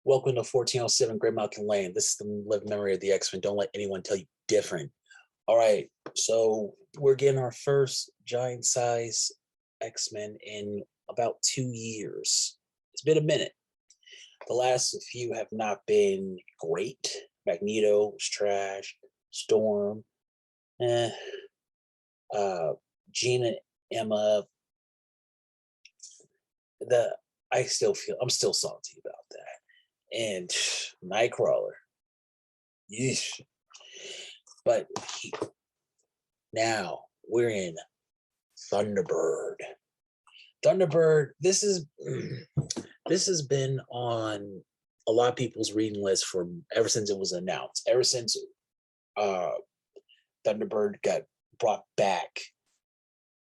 Welcome to 1407 Great Mountain Lane. This is the living memory of the X-Men. Don't let anyone tell you different. All right, so we're getting our first giant size X-Men in about 2 years. It's been a minute. The last few have not been great. Magneto was trash. Storm, Gina, Emma. I'm still salty about that. And Nightcrawler. Yeesh. But now we're in Thunderbird. Thunderbird, this has been on a lot of people's reading list for ever since it was announced. Ever since Thunderbird got brought back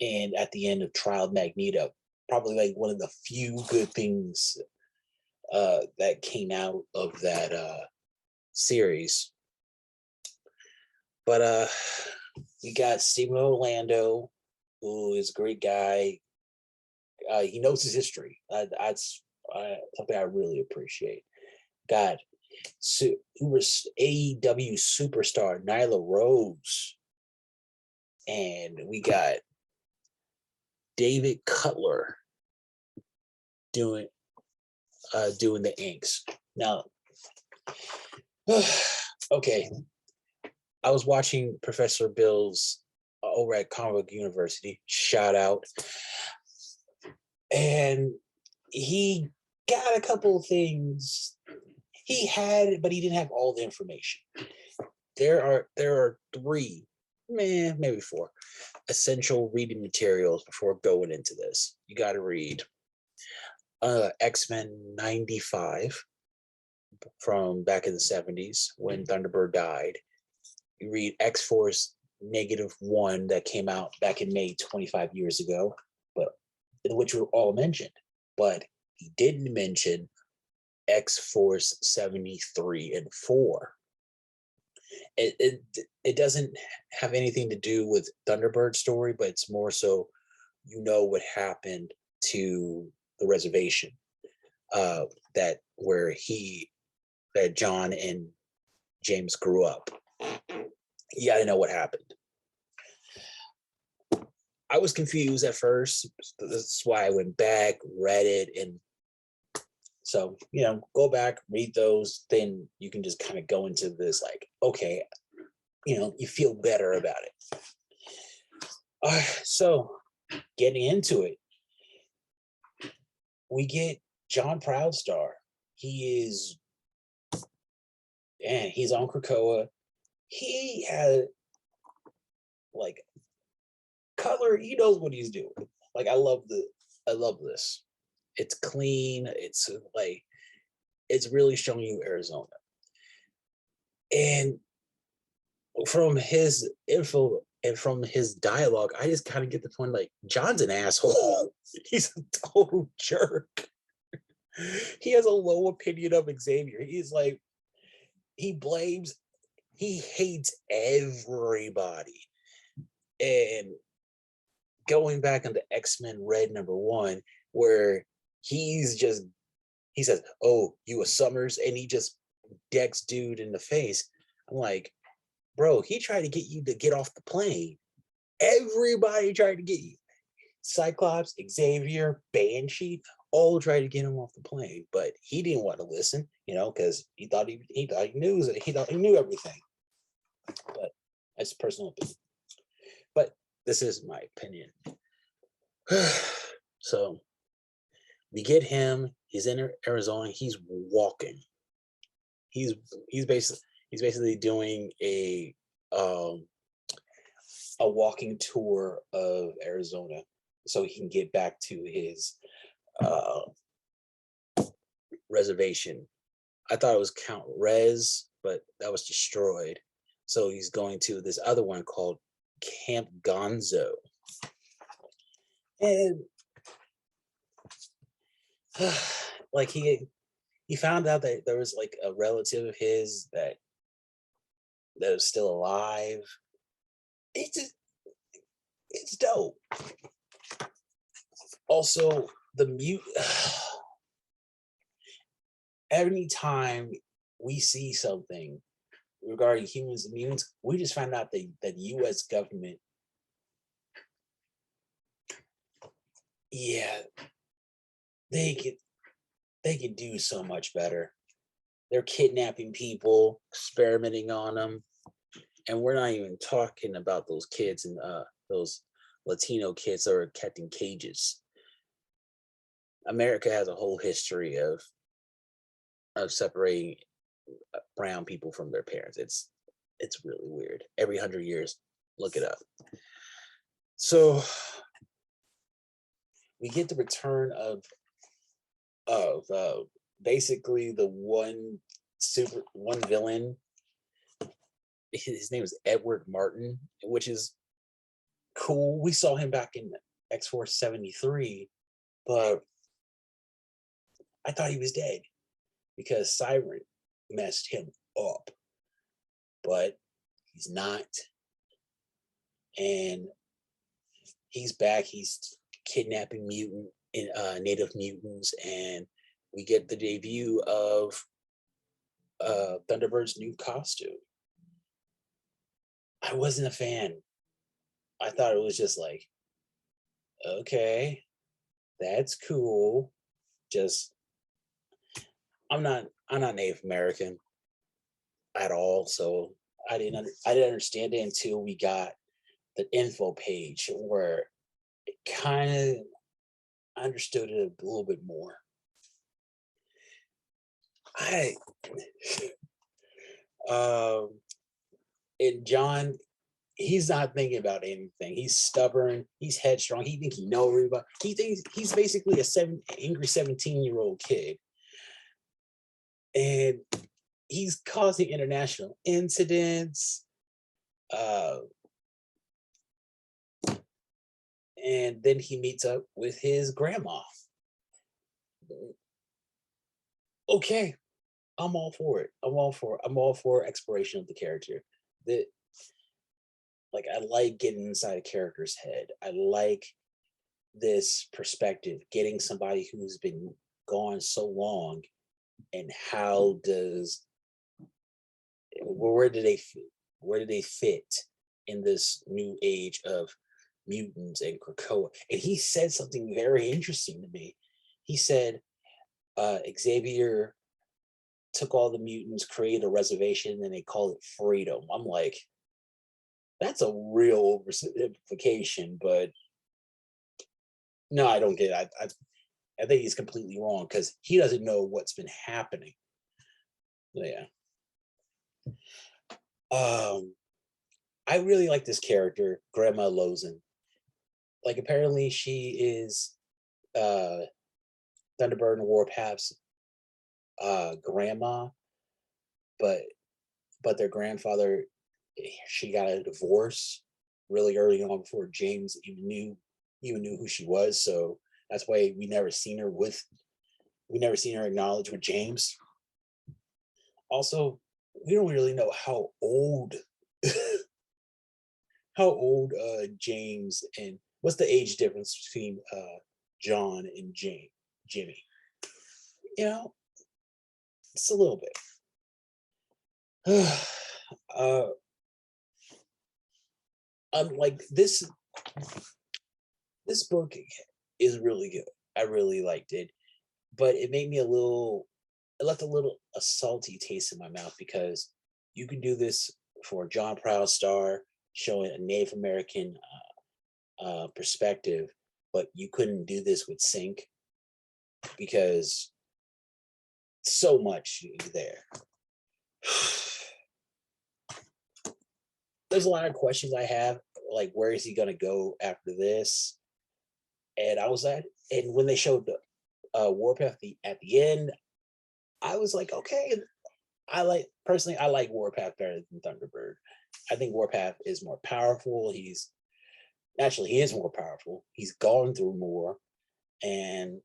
and at the end of Trial of Magneto, probably like one of the few good things that came out of that series. But we got Stephen Orlando, who is a great guy. He knows his history. That's something I really appreciate. Got AEW superstar Nyla Rose. And we got David Cutler doing the inks. Now, okay, I was watching Professor Bill's over at Comic Book University, shout out, and he got a couple of things. He had it, but he didn't have all the information. There are three, maybe four, essential reading materials before going into this. You got to read X-Men 95 from back in the 70s when Thunderbird died. You read X-Force -1 that came out back in May 25 years ago, but which were all mentioned. But he didn't mention X-Force 73 and 4. It doesn't have anything to do with Thunderbird's story, but it's more so what happened to the reservation that John and James grew up. You got to know what happened. I was confused at first. That's why I went back, read it, and so, go back, read those, then you can just kind of go into this like, okay, you feel better about it. So getting into it, we get John Proudstar. He's on Krakoa. He had like color. He knows what he's doing. Like I love this. It's clean. It's like it's really showing you Arizona. And from his info and from his dialogue, I just kind of get the point like John's an asshole. He's a total jerk. He has a low opinion of Xavier. He's like, he hates everybody. And going back into X-Men Red #1, where he says, "Oh, you a Summers," and he just decks dude in the face. I'm like, bro, he tried to get you to get off the plane. Everybody tried to get you. Cyclops, Xavier, Banshee, all tried to get him off the plane, but he didn't want to listen, because he thought he knew everything. But that's personal opinion. But this is my opinion. So we get him. He's in Arizona. He's walking. He's basically doing a walking tour of Arizona so he can get back to his reservation. I thought it was Count Rez, but that was destroyed. So he's going to this other one called Camp Gonzo. And like he found out that there was like a relative of his that was still alive. It's dope. Also, the mute every time we see something regarding humans and mutants, we just found out that the U.S. government, yeah, they could do so much better. They're kidnapping people, experimenting on them, and we're not even talking about those kids and those Latino kids that are kept in cages. America has a whole history of separating brown people from their parents. It's really weird. Every 100 years, look it up. So we get the return of basically the one villain. His name is Edward Martin, which is cool. We saw him back in X-Force 73, but I thought he was dead because Siren messed him up, but he's not. And he's back. He's kidnapping native mutants, and we get the debut of Thunderbird's new costume. I wasn't a fan. I thought it was just like, okay, that's cool. Just I'm not Native American at all, so I didn't understand it until we got the info page where it kind of understood it a little bit more. I and John, he's not thinking about anything. He's stubborn. He's headstrong. He thinks he knows everybody. He thinks he's basically angry 17-year-old kid, and he's causing international incidents. And then he meets up with his grandma. Okay, I'm all for it. I'm all for exploration of the character. That like I like getting inside a character's head. I like this perspective, getting somebody who's been gone so long, and how does where do they fit in this new age of mutants and Krakoa? And he said something very interesting to me. He said Xavier took all the mutants, created a reservation, and they called it freedom. I'm like, that's a real oversimplification, but no, I don't get it. I think he's completely wrong because he doesn't know what's been happening. Yeah. I really like this character, Grandma Lozen. Like apparently she is Thunderbird and Warpath's grandma, but their grandfather, she got a divorce really early on before James even knew who she was. So that's why we never seen her acknowledged with James. Also, we don't really know how old James, and what's the age difference between John and Jimmy. You know, it's a little bit. Like this book is really good. I really liked it, but it made me it left a salty taste in my mouth because you can do this for John Proudstar showing a Native American perspective, but you couldn't do this with Sync because so much there. There's a lot of questions I have, like where is he gonna go after this? And when they showed the Warpath at the end, I was like, okay, I like Warpath better than Thunderbird. I think Warpath is more powerful. He is more powerful. He's gone through more, and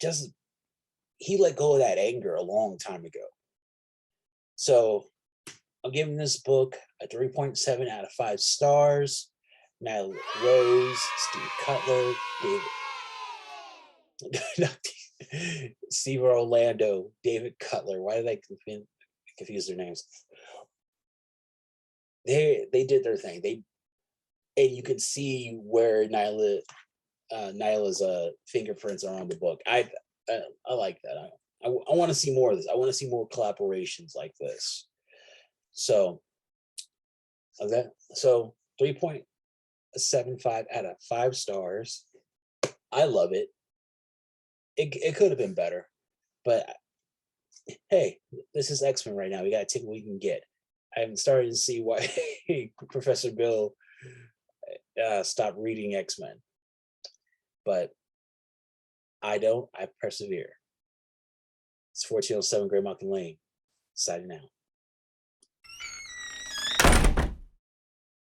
just he let go of that anger a long time ago. So I'm giving this book a 3.7 out of 5 stars. Natalie Rose, Steve Cutler, David. Steve Orlando, David Cutler. Why did I confuse their names? They did their thing. And you could see where Nyla's fingerprints are on the book. I like that. I want to see more of this. I want to see more collaborations like this. So that so 3.75 out of 5 stars. I love it. It could have been better, but hey, this is X-Men right now. We got to take what we can get. I'm starting to see why Professor Bill stopped reading X-Men, but I don't. I persevere. It's 1407 Grey Mountain Lane, signing out.